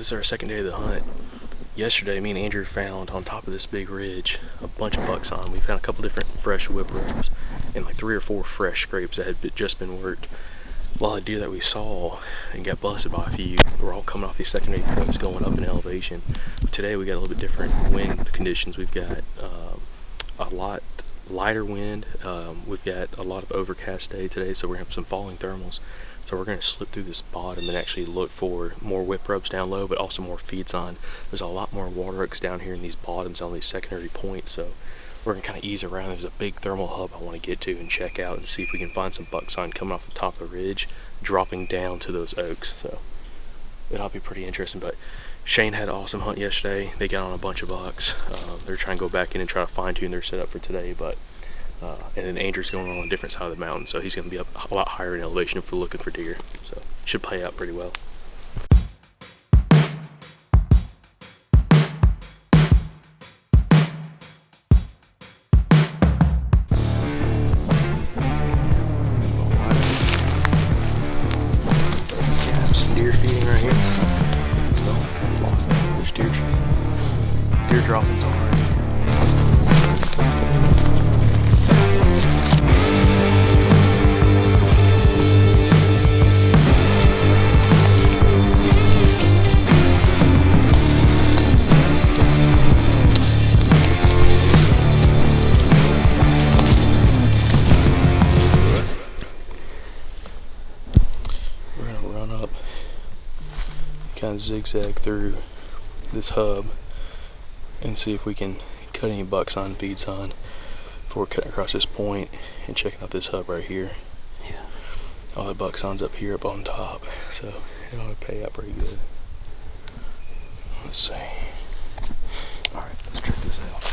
this is our second day of the hunt. Yesterday, me and Andrew found on top of this big ridge a bunch of bucks on. We found a couple different fresh whipworms and like 3 or 4 fresh scrapes that had just been worked. While the deer that we saw and got busted by a few were all coming off these secondary points going up in elevation. Today we got a little bit different wind conditions. We've got a lot lighter wind. We've got a lot of overcast day today, so we're gonna have some falling thermals. So we're gonna slip through this bottom and actually look for more whip rubs down low, but also more feeds on. There's a lot more water oaks down here in these bottoms on these secondary points, so we're gonna kind of ease around. There's a big thermal hub I want to get to and check out and see if we can find some buck sign coming off the top of the ridge, dropping down to those oaks. So it'll be pretty interesting. But Shane had an awesome hunt yesterday. They got on a bunch of bucks. They're trying to go back in and try to fine tune their setup for today, but and then Andrew's going on a different side of the mountain, so he's going to be up a lot higher in elevation if we're looking for deer. So should play out pretty well. Deer feeding right here. No, lost that. There's deer droppings already. Kind of zigzag through this hub and see if we can cut any buck sign feeds on before cutting across this point and checking out this hub right here. Yeah, all the buck signs up here up on top, so it ought to pay out pretty good. Let's see. All right, let's check this out.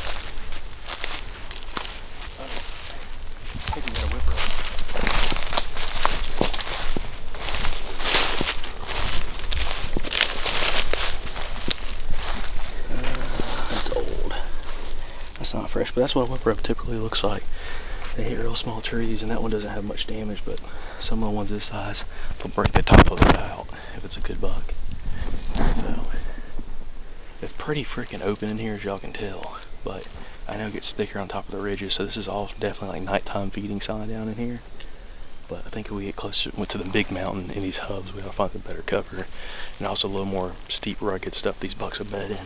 I think we got a whipper. Not fresh, but that's what a whip rub typically looks like. They hit real small trees, and that one doesn't have much damage, but some of the ones this size, they'll break the top of it out if it's a good buck. So it's pretty freaking open in here, as y'all can tell, but I know it gets thicker on top of the ridges, so this is all definitely like nighttime feeding sign down in here. But I think if we get closer to the big mountain in these hubs, we'll find a better cover, and also a little more steep, rugged stuff these bucks will bed in.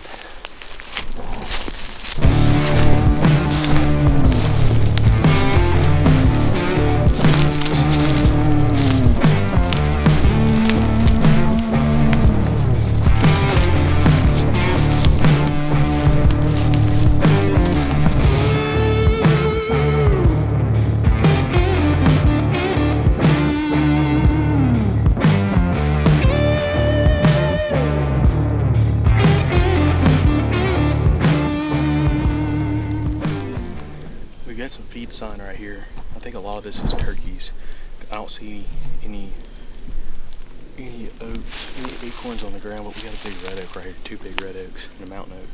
Some feed sign right here. I think a lot of this is turkeys. I don't see any oaks, any acorns on the ground, but we got a big red oak right here, 2 big red oaks and a mountain oak.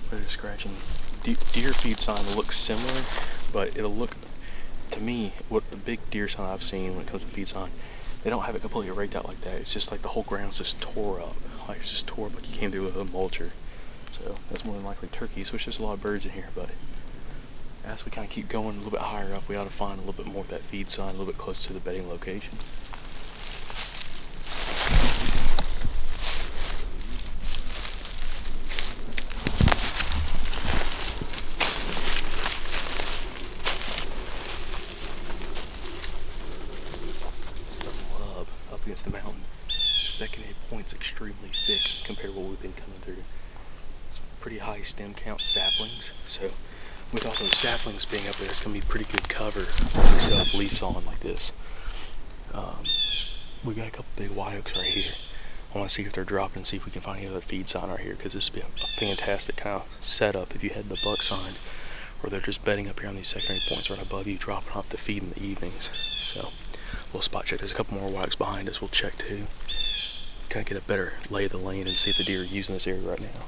They're just scratching. Deer feed sign looks similar, but it'll look, to me, what the big deer sign I've seen when it comes to feed sign, they don't have it completely raked out like that. It's just like the whole ground's just tore up. Like it's just tore up like you came through with a mulcher. So that's more than likely turkeys, which there's a lot of birds in here, but as we kind of keep going a little bit higher up, we ought to find a little bit more of that feed sign, a little bit closer to the bedding locations. Up against the mountain. Secondary point's extremely thick compared to what we've been coming through. It's pretty high stem count saplings, so with all those saplings being up there, it's going to be pretty good cover when we still have leaves on like this. We got a couple big white oaks right here. I want to see if they're dropping and see if we can find any other feed sign right here, because this would be a fantastic kind of setup if you had the buck sign, or they're just bedding up here on these secondary points right above you, dropping off to feed in the evenings. So we'll spot check. There's a couple more white oaks behind us. We'll check too. Kind of get a better lay of the land and see if the deer are using this area right now.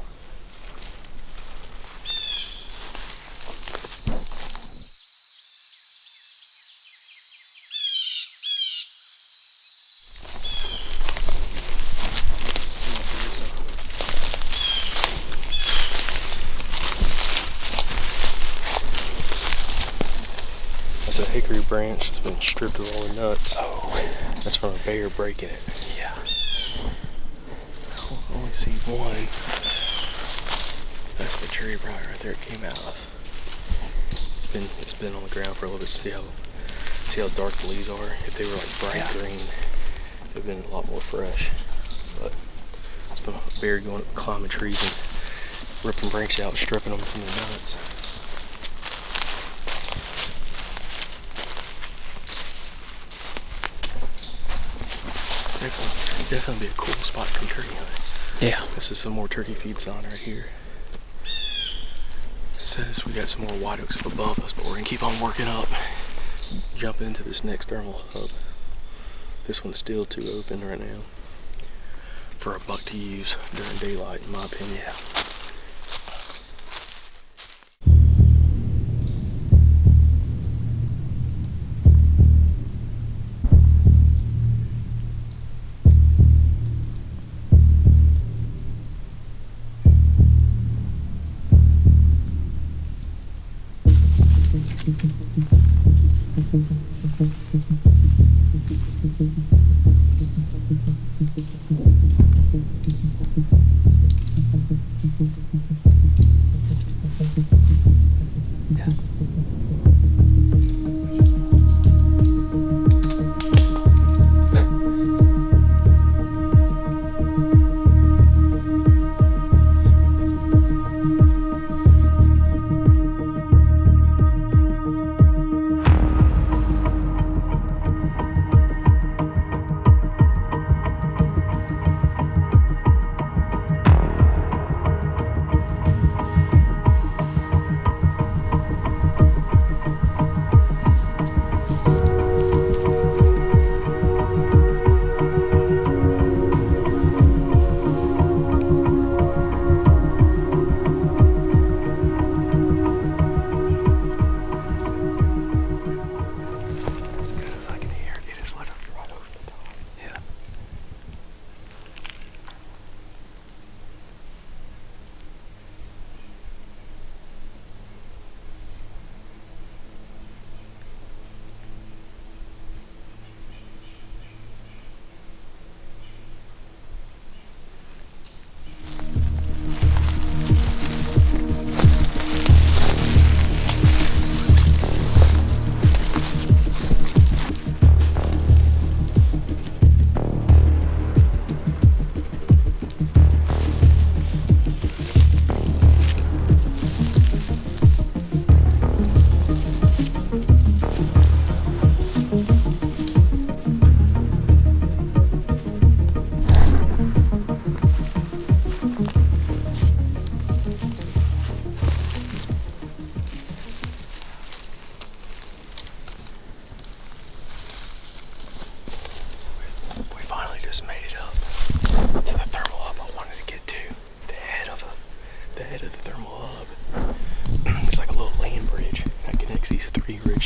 That's a hickory branch that's been stripped of all the nuts. Oh. That's from a bear breaking it. Yeah. I only see one. That's the tree right there it came out of. It's been on the ground for a little bit. See how dark the leaves are? If they were like bright green, it would have been a lot more fresh. But it's from a bear going up climbing trees and ripping branches out, stripping them from the nuts. Definitely be a cool spot to come turkey hunting. Yeah. This is some more turkey feed sign right here. It says we got some more white oaks up above us, but we're gonna keep on working up. Jump into this next thermal hub. This one's still too open right now for a buck to use during daylight, in my opinion. Yeah.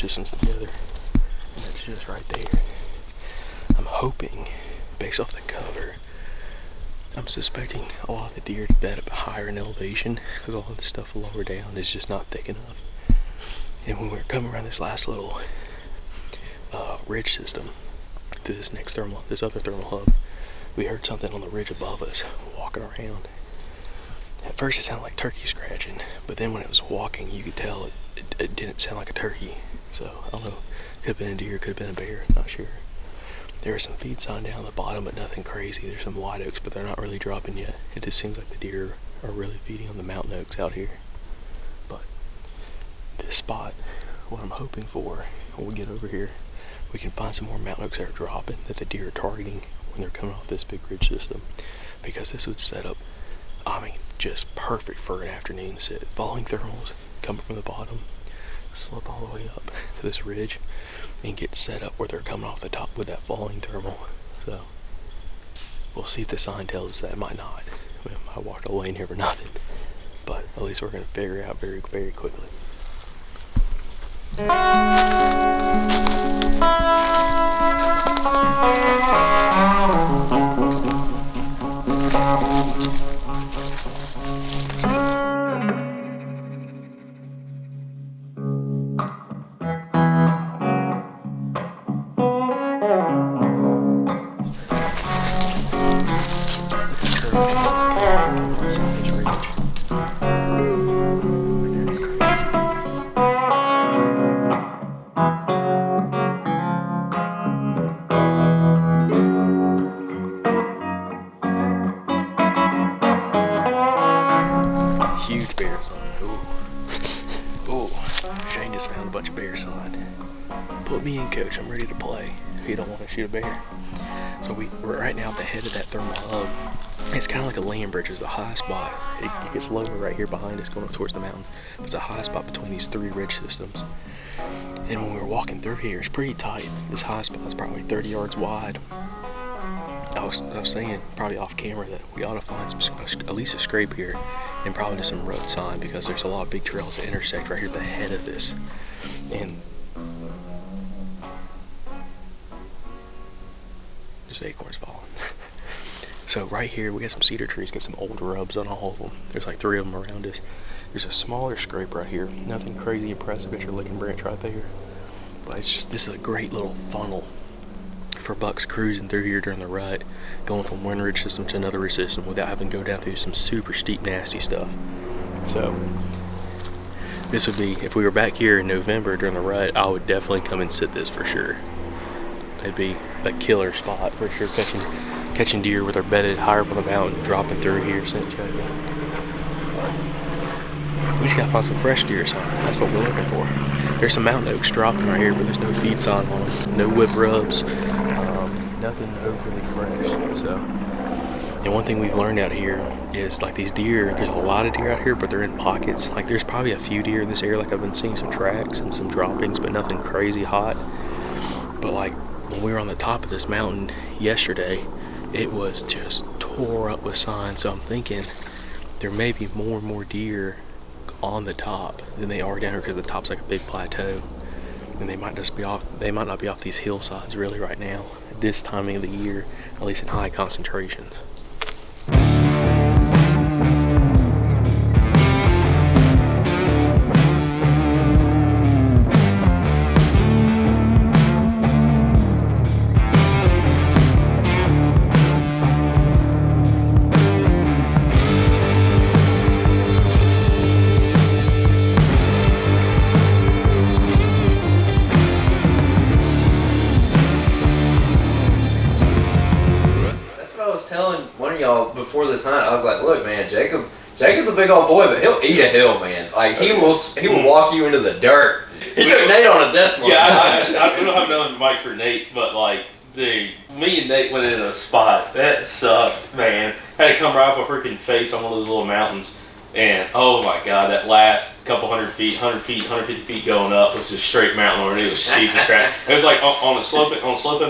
systems together, and it's just right there. I'm hoping, based off the cover, I'm suspecting a lot of the deer bed up higher in elevation because all of the stuff lower down is just not thick enough. And when we were coming around this last little ridge system to this other thermal hub, we heard something on the ridge above us walking around. At first it sounded like turkey scratching, but then when it was walking you could tell it didn't sound like a turkey. So I don't know, could have been a deer, could have been a bear, not sure. There was some feed sign down the bottom, but nothing crazy. There's some white oaks, but they're not really dropping yet. It just seems like the deer are really feeding on the mountain oaks out here. But this spot, what I'm hoping for, when we get over here, we can find some more mountain oaks that are dropping, that the deer are targeting when they're coming off this big ridge system. Because this would set up, I mean, just perfect for an afternoon sit. Falling thermals, coming from the bottom, slip all the way up to this ridge, and get set up where they're coming off the top with that falling thermal. So we'll see if the sign tells us that. It might not. I mean, I walked all the way in here for nothing, but at least we're going to figure it out very, very quickly. Shane just found a bunch of bear sign. Put me in, coach. I'm ready to play. He don't want to shoot a bear. So we're right now at the head of that thermal hub. It's kind of like a land bridge. There's a high spot. It gets lower right here behind us going up towards the mountain. There's a high spot between these three ridge systems. And when we were walking through here, it's pretty tight. This high spot is probably 30 yards wide. I was saying probably off camera that we ought to find at least a scrape here and probably just some road sign, because there's a lot of big trails that intersect right here at the head of this. And just acorns falling. So right here we got some cedar trees, got some old rubs on all of them. There's like 3 of them around us. There's a smaller scrape right here. Nothing crazy impressive. Got your licking branch right there. But it's just, this is a great little funnel for bucks cruising through here during the rut, going from one ridge system to another ridge system without having to go down through some super steep, nasty stuff. So this would be, if we were back here in November during the rut, I would definitely come and sit this for sure. It'd be a killer spot for sure, catching deer with our bedded higher up on the mountain, dropping through here, sitting check it. We just gotta find some fresh deer sign. That's what we're looking for. There's some mountain oaks dropping right here, but there's no feed sign on them, no whip rubs, nothing overly fresh. So, and one thing we've learned out here is like these deer, there's a lot of deer out here, but they're in pockets. Like there's probably a few deer in this area. Like I've been seeing some tracks and some droppings, but nothing crazy hot. But like when we were on the top of this mountain yesterday, it was just tore up with sign. So I'm thinking there may be more and more deer on the top than they are down here, because the top's like a big plateau, and they might just be off. They might not be off these hillsides really right now at this timing of the year, at least in high concentrations. Before this hunt, I was like, look, man, Jacob's a big old boy, but he'll eat a hill, man. Like he will walk you into the dirt. He took Nate on a death march. Yeah, I don't have no invite for Nate, but like, dude, me and Nate went in a spot that sucked, man. Had to come right up a freaking face on one of those little mountains, and oh my god, that last couple 100 feet, 150 feet going up was just straight mountain road. It was steep as crap. It was like on the sloping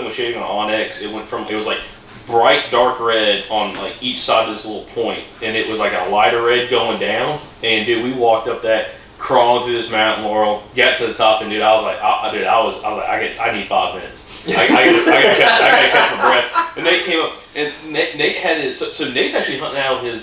with shading on Onyx. It was like bright dark red on like each side of this little point, and it was like a lighter red going down. And dude, we walked up that, crawling through this mountain, Laurel, got to the top, and dude, I was like, I need 5 minutes. I gotta catch my breath. And Nate came up, and Nate had his, so Nate's actually hunting out of his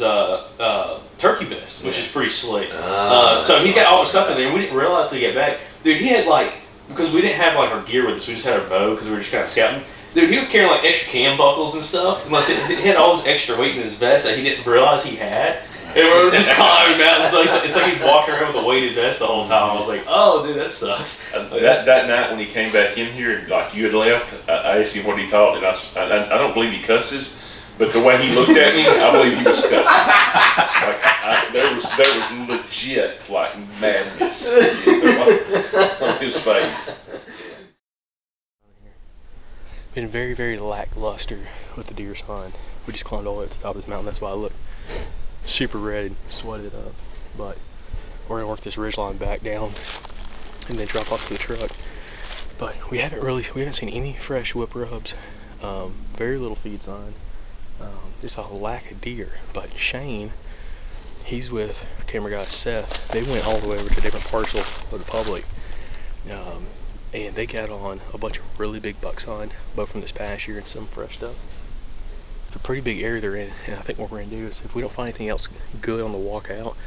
turkey vest, which is pretty slick. So he's got all the stuff in there, and we didn't realize till we get back. Dude, he had like, because we didn't have like our gear with us, we just had our bow because we were just kind of scouting. Dude, he was carrying like extra cam buckles and stuff. And like, he had all this extra weight in his vest that he didn't realize he had. And we were just climbing mountains. So it's like he's walking around with a weighted vest the whole time. I was like, oh, dude, that sucks. That night when he came back in here, like you had left, I asked him what he thought, and I don't believe he cusses, but the way he looked at me, I believe he was cussing. Like there was legit like madness on his face. Been very, very lackluster with the deer sign. We just climbed all the way up to the top of this mountain. That's why I look super red and sweated up. But we're gonna work this ridgeline back down and then drop off to the truck. But we haven't seen any fresh whip rubs. Very little feed sign. Just a lack of deer. But Shane, he's with camera guy Seth. They went all the way over to a different parcel of the public. And they got on a bunch of really big bucks on, both from this past year and some fresh stuff. It's a pretty big area they're in, and I think what we're gonna do is, if we don't find anything else good on the walk out,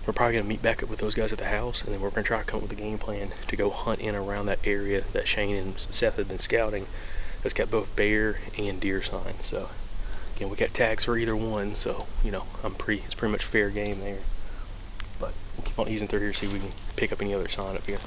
we're probably gonna meet back up with those guys at the house, and then we're gonna try to come up with a game plan to go hunt in around that area that Shane and Seth have been scouting that's got both bear and deer sign. So again, we got tags for either one, so you know, it's pretty much fair game there. But we'll keep on easing through here, see if we can pick up any other sign up here.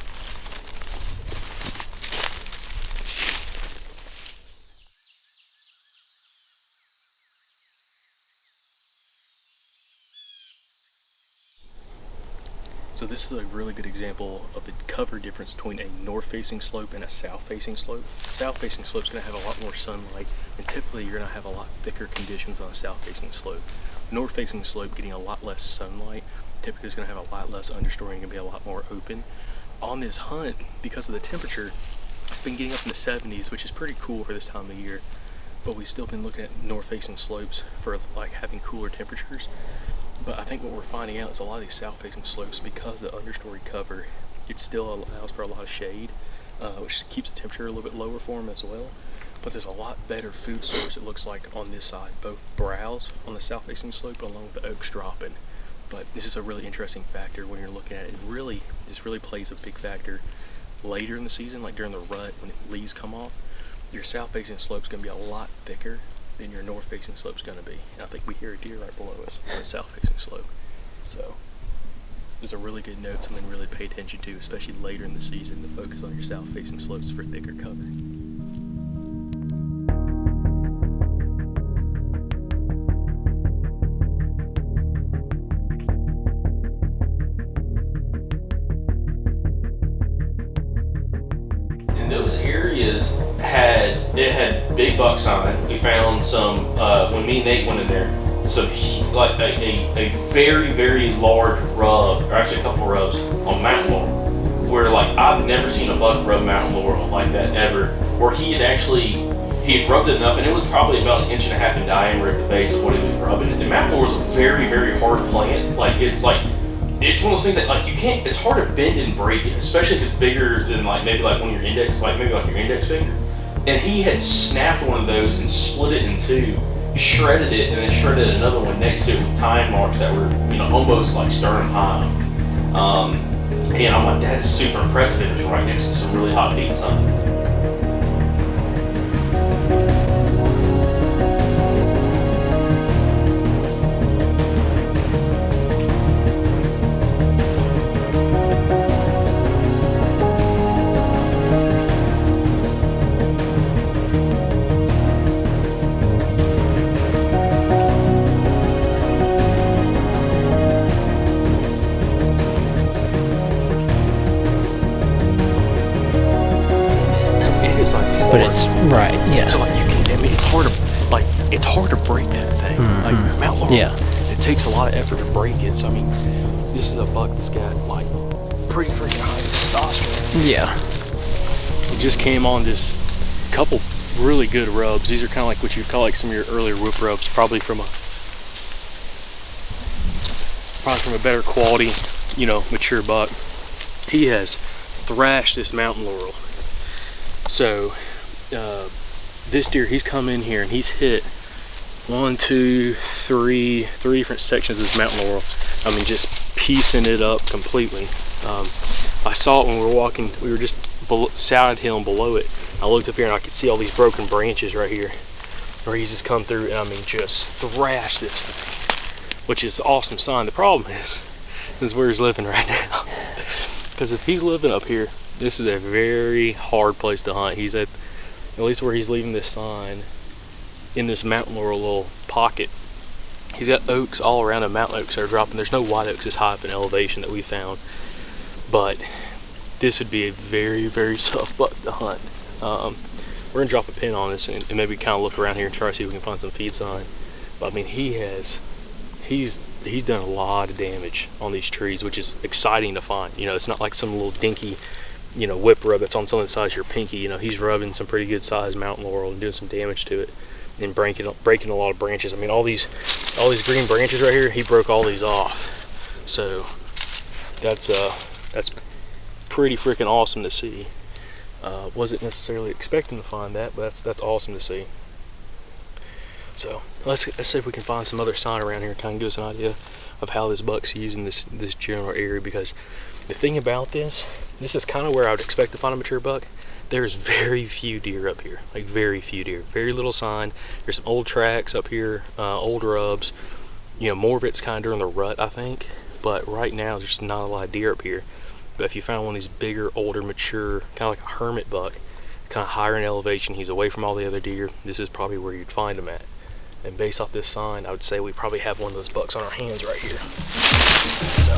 So this this is a really good example of the cover difference between a north-facing slope and a south-facing slope. South-facing slope is going to have a lot more sunlight, and typically you're going to have a lot thicker conditions on a south-facing slope. North-facing slope getting a lot less sunlight, typically is going to have a lot less understory and going to be a lot more open. On this hunt, because of the temperature, it's been getting up in the 70s, which is pretty cool for this time of year, but we've still been looking at north-facing slopes for like having cooler temperatures. But I think what we're finding out is a lot of these south-facing slopes, because the understory cover, it still allows for a lot of shade, which keeps the temperature a little bit lower for them as well. But there's a lot better food source, it looks like, on this side, both browse on the south-facing slope along with the oaks dropping. But this is a really interesting factor when you're looking at it. This really plays a big factor later in the season, like during the rut when leaves come off. Your south-facing slope is going to be a lot thicker than your north-facing slope is going to be. And I think we hear a deer right below us on the south-facing slope. So there's a really good note, something to really pay attention to, especially later in the season, to focus on your south-facing slopes for thicker cover. And those areas had big buck sign. We found some when me and Nate went in there, some like a very large rub, or actually a couple rubs on mountain laurel, where like I've never seen a buck rub mountain laurel like that ever. Where he had rubbed it enough, and it was probably about 1.5 inches in diameter at the base of what he was rubbing. And mountain laurel is a very hard plant. It's one of those things that like you can't. It's hard to bend and break it, especially if it's bigger than maybe one of your index, maybe your index finger. And he had snapped one of those and split it in two, shredded it, and then shredded another one next to it with tine marks that were almost like sternum high. And I'm like, that is super impressive. It was right next to some really hot beet sun. But it's right, yeah. So it's hard to break that thing. Like mountain laurel, it takes a lot of effort to break it. So I mean, this is a buck that's got like pretty freaking high testosterone. Yeah. We just came on this couple really good rubs. These are kind of like what you'd call like some of your earlier whip rubs, probably from a better quality, mature buck. He has thrashed this mountain laurel. So this deer, he's come in here and he's hit 1, 2, 3 different sections of this mountain laurel. I mean, just piecing it up completely. I saw it when we were walking. We were just side hill and below it. I looked up here and I could see all these broken branches right here where he's just come through and I mean just thrashed this thing, which is an awesome sign. The problem is where he's living right now. Because if he's living up here, this is a very hard place to hunt. He's at least where he's leaving this sign, in this mountain laurel little pocket. He's got oaks all around him, mountain oaks that are dropping. There's no white oaks this high up in elevation that we found. But this would be a very tough buck to hunt. We're gonna drop a pin on this and maybe kind of look around here and try to see if we can find some feed sign. But I mean, he's done a lot of damage on these trees, which is exciting to find. It's not like some little dinky whip rub that's on something the size of your pinky. He's rubbing some pretty good sized mountain laurel and doing some damage to it and breaking a lot of branches. I mean, all these green branches right here, he broke all these off. So that's pretty freaking awesome to see. Wasn't necessarily expecting to find that, but that's awesome to see. So let's see if we can find some other sign around here and kind of give us an idea of how this buck's using this general area. Because the thing about this is kind of where I would expect to find a mature buck. There's very few deer up here, like very few deer, very little sign. There's some old tracks up here, old rubs. More of it's kind of during the rut, I think. But right now, there's just not a lot of deer up here. But if you found one of these bigger, older, mature, kind of like a hermit buck, kind of higher in elevation, he's away from all the other deer, this is probably where you'd find him at. And based off this sign, I would say we probably have one of those bucks on our hands right here. So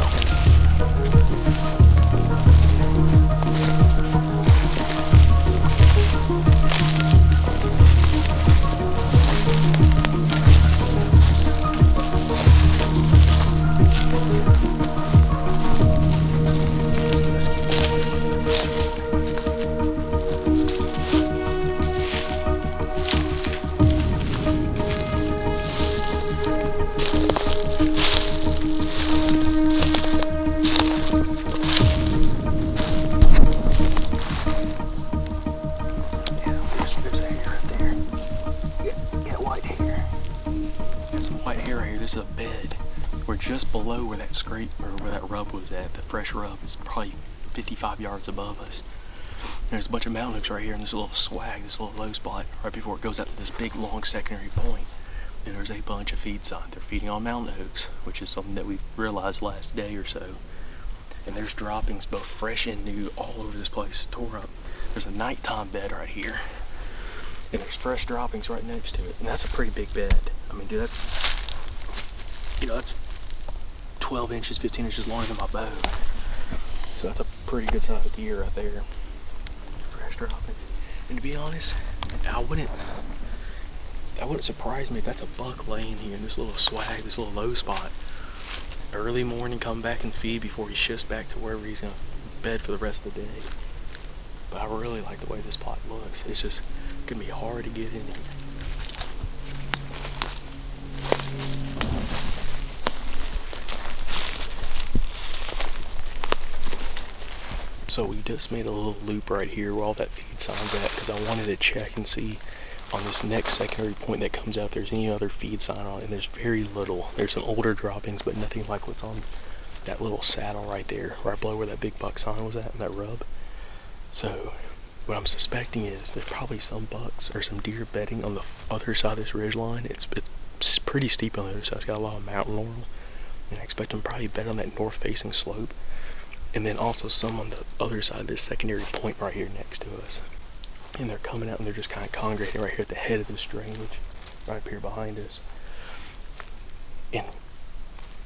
below where that scrape, or where that rub was at, the fresh rub, is probably 55 yards above us. There's a bunch of mountain oaks right here in this little swag, this little low spot, right before it goes out to this big long secondary point. And there's a bunch of feed signs. They're feeding on mountain oaks, which is something that we've realized last day or so. And there's droppings, both fresh and new, all over this place, tore up. There's a nighttime bed right here. And there's fresh droppings right next to it. And that's a pretty big bed. I mean, dude, that's, you know, that's 12 inches, 15 inches longer than my bow. So that's a pretty good size deer right there. Fresh droppings. And to be honest, I wouldn't surprise me if that's a buck laying here in this little swag, this little low spot. Early morning, come back and feed before he shifts back to wherever he's gonna bed for the rest of the day. But I really like the way this spot looks. It's just gonna be hard to get in here. So we just made a little loop right here where all that feed sign's at, because I wanted to check and see on this next secondary point that comes out if there's any other feed sign on it, and there's very little. There's some older droppings, but nothing like what's on that little saddle right there, right below where that big buck sign was at, and that rub. So what I'm suspecting is there's probably some bucks or some deer bedding on the other side of this ridge line. It's pretty steep on the other side. It's got a lot of mountain laurel, and I expect them probably bed on that north facing slope. And then also some on the other side of this secondary point right here next to us. And they're coming out and they're just kind of congregating right here at the head of this drainage, right up here behind us. And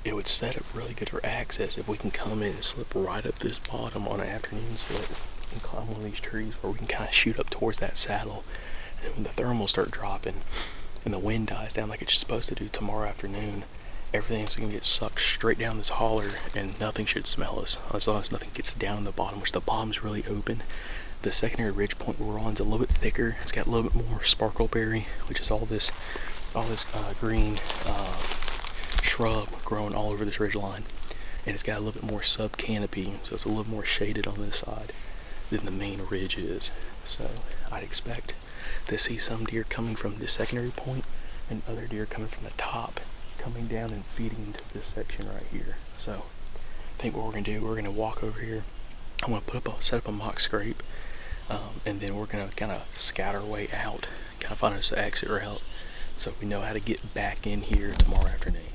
it would set up really good for access if we can come in and slip right up this bottom on an afternoon slip and climb one of these trees where we can kind of shoot up towards that saddle. And when the thermals start dropping and the wind dies down like it's supposed to do tomorrow afternoon, everything's gonna get sucked straight down this holler and nothing should smell us as long as nothing gets down the bottom, which the bottom's really open. The secondary ridge point we're on is a little bit thicker. It's got a little bit more sparkleberry, which is all this green shrub growing all over this ridge line, and it's got a little bit more sub canopy, so it's a little more shaded on this side than the main ridge is. So I'd expect to see some deer coming from this secondary point and other deer coming from the top, coming down and feeding into this section right here. So I think what we're gonna do, we're gonna walk over here. I'm gonna set up a mock scrape, and then we're gonna kind of scout our way out, kind of find us an exit route, so we know how to get back in here tomorrow afternoon.